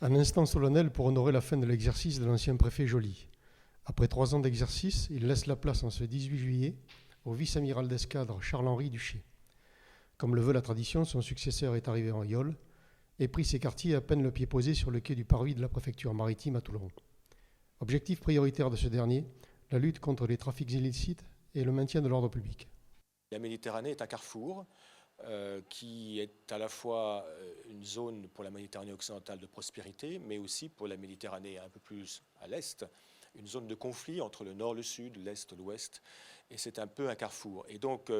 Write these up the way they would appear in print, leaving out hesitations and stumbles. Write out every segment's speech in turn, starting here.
Un instant solennel pour honorer la fin de l'exercice de l'ancien préfet Joly. Après 3 ans d'exercice, il laisse la place en ce 18 juillet au vice-amiral d'escadre Charles-Henri Duché. Comme le veut la tradition, son successeur est arrivé en yole et prit ses quartiers à peine le pied posé sur le quai du parvis de la préfecture maritime à Toulon. Objectif prioritaire de ce dernier, la lutte contre les trafics illicites et le maintien de l'ordre public. La Méditerranée est un carrefour qui est à la fois une zone pour la Méditerranée occidentale de prospérité, mais aussi pour la Méditerranée un peu plus à l'est, une zone de conflit entre le nord, le sud, l'est, l'ouest, et c'est un peu un carrefour. Et donc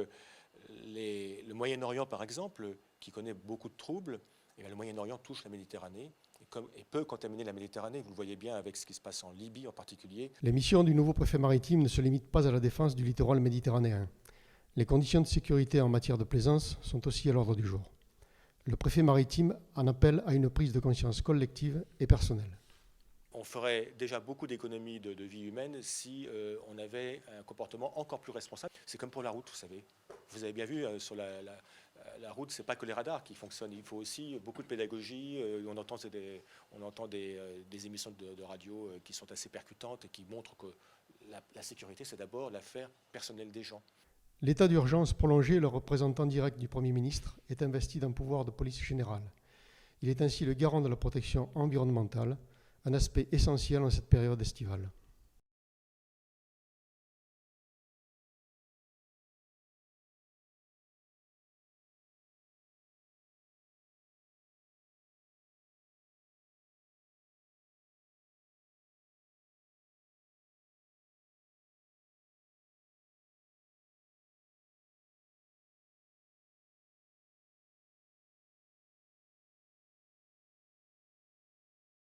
le Moyen-Orient, par exemple, qui connaît beaucoup de troubles, et le Moyen-Orient touche la Méditerranée et peut contaminer la Méditerranée. Vous le voyez bien avec ce qui se passe en Libye en particulier. Les missions du nouveau préfet maritime ne se limitent pas à la défense du littoral méditerranéen. Les conditions de sécurité en matière de plaisance sont aussi à l'ordre du jour. Le préfet maritime en appelle à une prise de conscience collective et personnelle. On ferait déjà beaucoup d'économies de vie humaine si on avait un comportement encore plus responsable. C'est comme pour la route, vous savez. Vous avez bien vu, sur la route, ce n'est pas que les radars qui fonctionnent. Il faut aussi beaucoup de pédagogie. On entend des émissions de radio qui sont assez percutantes et qui montrent que la sécurité, c'est d'abord l'affaire personnelle des gens. L'état d'urgence prolongé, le représentant direct du Premier ministre, est investi d'un pouvoir de police générale. Il est ainsi le garant de la protection environnementale, un aspect essentiel en cette période estivale.